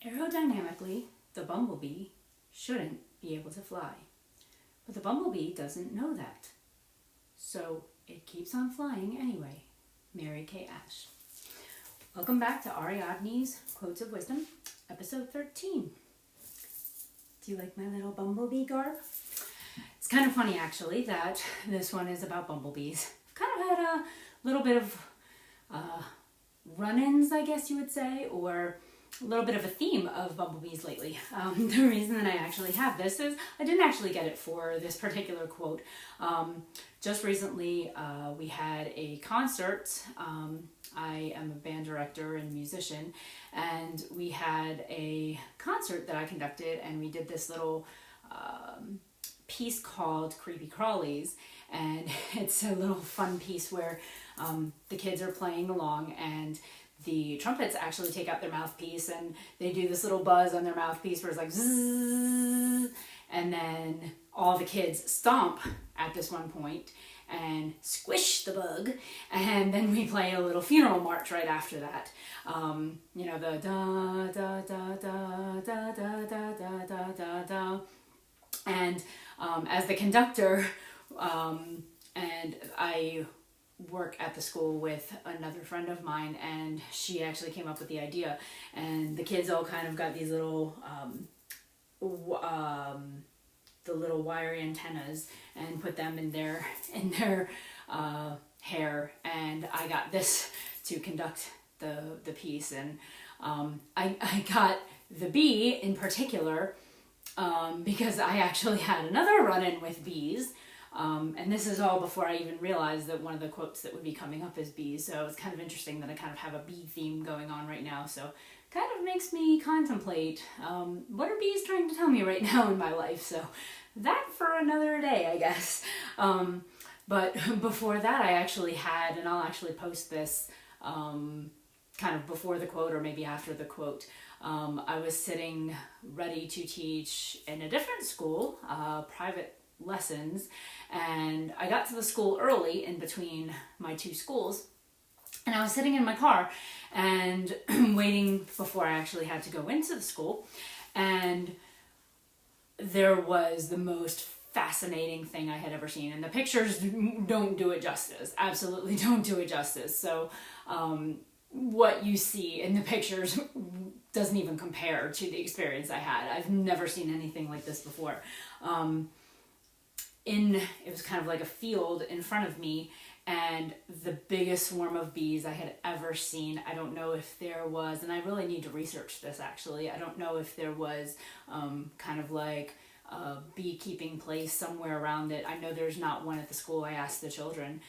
Aerodynamically, the bumblebee shouldn't be able to fly. But the bumblebee doesn't know that. So it keeps on flying anyway. Mary Kay Ash. Welcome back to Ariadne's Quotes of Wisdom, episode 13. Do you like my little bumblebee garb? It's kind of funny actually that this one is about bumblebees. I've kind of had a little bit of run-ins, I guess you would say, or a little bit of a theme of bumblebees lately. The reason that I actually have this is I didn't actually get it for this particular quote. Just recently we had a concert. I am a band director and musician, and we had a concert that I conducted, and we did this little piece called Creepy Crawlies, and it's a little fun piece where the kids are playing along, and the trumpets actually take out their mouthpiece and they do this little buzz on their mouthpiece where it's like zzz, and then all the kids stomp at this one point and squish the bug, and then we play a little funeral march right after that. You know, the da da da da da da da da da da da. And as the conductor, and I work at the school with another friend of mine, and she actually came up with the idea, and the kids all kind of got these little the little wiry antennas and put them in their hair, and I got this to conduct the piece, and I got the bee in particular because I actually had another run-in with bees. And this is all before I even realized that one of the quotes that would be coming up is bees. So it's kind of interesting that I kind of have a bee theme going on right now. So kind of makes me contemplate, what are bees trying to tell me right now in my life? So that for another day, I guess. But before that, I actually had, and I'll actually post this kind of before the quote or maybe after the quote. I was sitting ready to teach in a different school, private lessons, and I got to the school early in between my two schools, and I was sitting in my car and waiting before I actually had to go into the school, and there was the most fascinating thing I had ever seen, and the pictures don't do it justice, absolutely don't do it justice. So what you see in the pictures doesn't even compare to the experience I had. I've never seen anything like this before. It was kind of like a field in front of me, and the biggest swarm of bees I had ever seen. I don't know if there was, and I really need to research this actually, I don't know if there was kind of like a beekeeping place somewhere around it. I know there's not one at the school. I asked the children,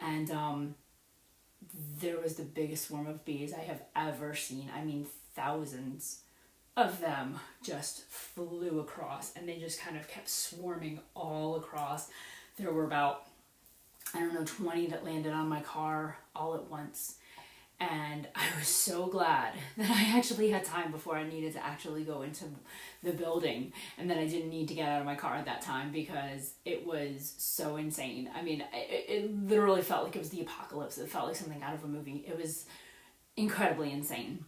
and there was the biggest swarm of bees I have ever seen. I mean, thousands of them just flew across, and they just kind of kept swarming all across. There were about, 20 that landed on my car all at once, and I was so glad that I actually had time before I needed to actually go into the building, and that I didn't need to get out of my car at that time, because it was so insane. I mean, it literally felt like it was the apocalypse. It felt like something out of a movie. It was incredibly insane.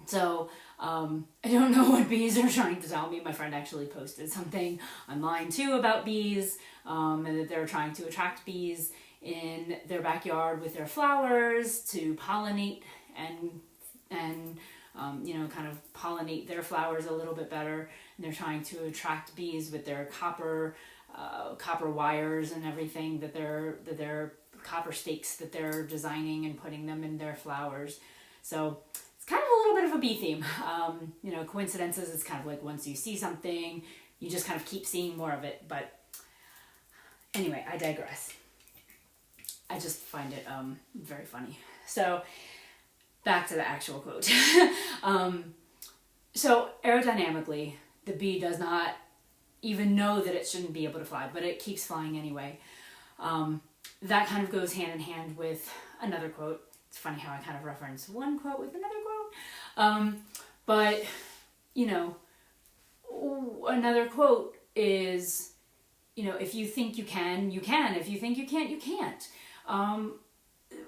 So I don't know what bees are trying to tell me. My friend actually posted something online too about bees, and that they're trying to attract bees in their backyard with their flowers to pollinate and kind of pollinate their flowers a little bit better. And they're trying to attract bees with their copper wires and everything, that they're copper stakes that they're designing and putting them in their flowers. So kind of a little bit of a bee theme. Coincidences, it's kind of like once you see something, you just kind of keep seeing more of it. But anyway, I digress. I just find it very funny. So back to the actual quote. So aerodynamically, the bee does not even know that it shouldn't be able to fly, but it keeps flying anyway. That kind of goes hand in hand with another quote. It's funny how I kind of reference one quote with another quote. But, another quote is, if you think you can, you can. If you think you can't, you can't.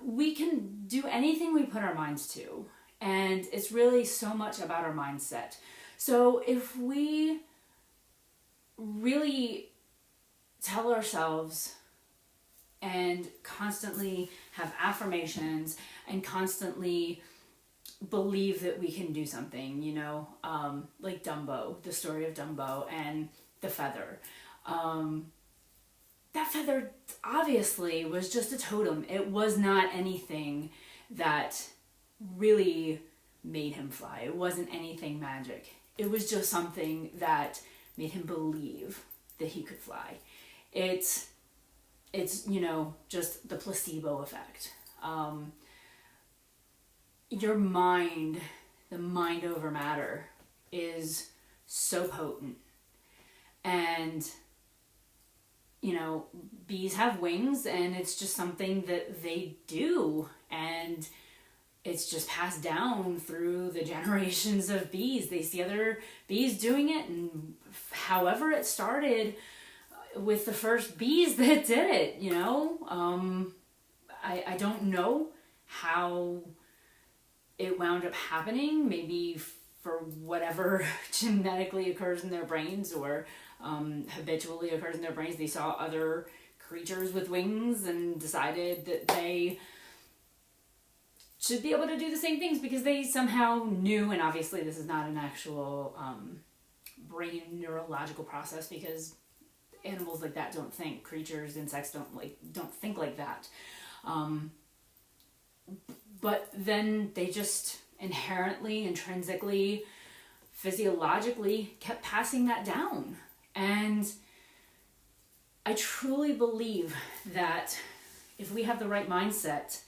We can do anything we put our minds to. And it's really so much about our mindset. So if we really tell ourselves and constantly have affirmations and constantly believe that we can do something, you know, like Dumbo, the story of Dumbo and the feather. That feather obviously was just a totem. It was not anything that really made him fly. It wasn't anything magic. It was just something that made him believe that he could fly. It's you know, just the placebo effect. Your mind, the mind over matter, is so potent. And, you know, bees have wings, and it's just something that they do. And it's just passed down through the generations of bees. They see other bees doing it, and however it started with the first bees that did it, you know. I don't know how it wound up happening. Maybe for whatever genetically occurs in their brains, or habitually occurs in their brains. They saw other creatures with wings and decided that they should be able to do the same things because they somehow knew. And obviously this is not an actual brain neurological process, because animals like that don't think. Creatures, insects don't think like that. But then they just inherently, intrinsically, physiologically kept passing that down. And I truly believe that if we have the right mindset,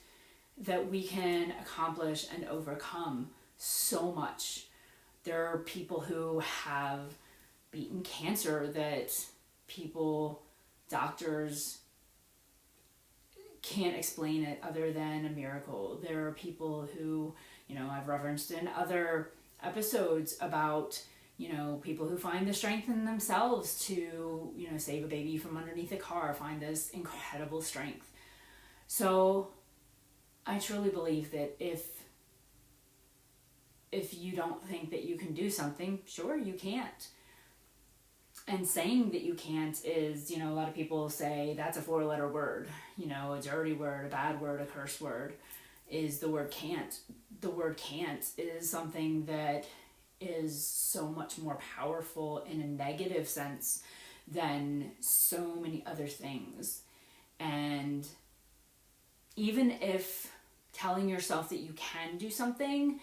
that we can accomplish and overcome so much. There are people who have beaten cancer that doctors can't explain it other than a miracle. There are people who, you know, I've referenced in other episodes about, you know, people who find the strength in themselves to, you know, save a baby from underneath a car, find this incredible strength. So I truly believe that if you don't think that you can do something, sure, you can't. And saying that you can't is, you know, a lot of people say that's a 4-letter word, you know, a dirty word, a bad word, a curse word, is the word can't. The word can't is something that is so much more powerful in a negative sense than so many other things. And even if telling yourself that you can do something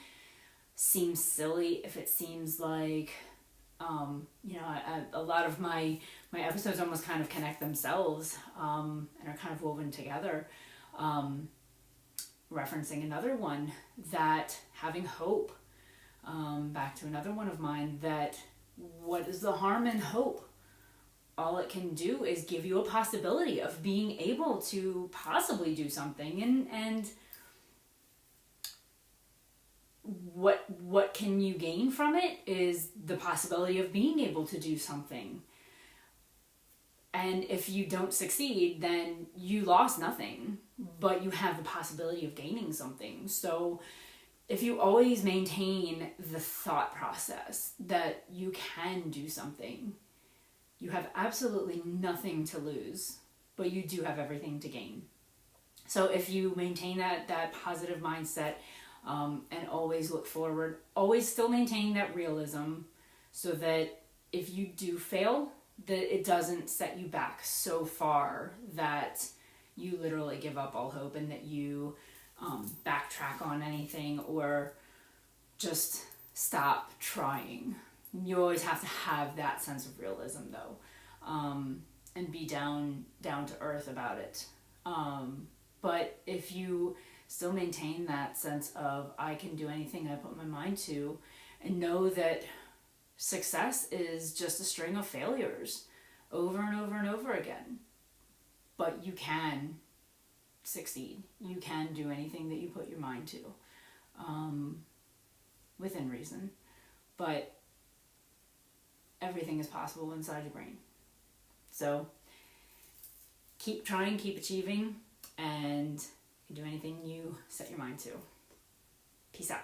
seems silly, if it seems like, you know, a lot of my episodes almost kind of connect themselves and are kind of woven together. Referencing another one, that having hope, back to another one of mine, that what is the harm in hope? All it can do is give you a possibility of being able to possibly do something. And what can you gain from it is the possibility of being able to do something. And if you don't succeed, then you lost nothing, but you have the possibility of gaining something. So if you always maintain the thought process that you can do something, you have absolutely nothing to lose, but you do have everything to gain. So if you maintain that positive mindset, and always look forward, always still maintain that realism, so that if you do fail, that it doesn't set you back so far that you literally give up all hope and that you backtrack on anything or just stop trying. You always have to have that sense of realism, though, and be down to earth about it. But if you still maintain that sense of, I can do anything I put my mind to, and know that success is just a string of failures over and over and over again, but you can succeed. You can do anything that you put your mind to, within reason. But everything is possible inside your brain. So keep trying, keep achieving, and do anything you set your mind to. Peace out.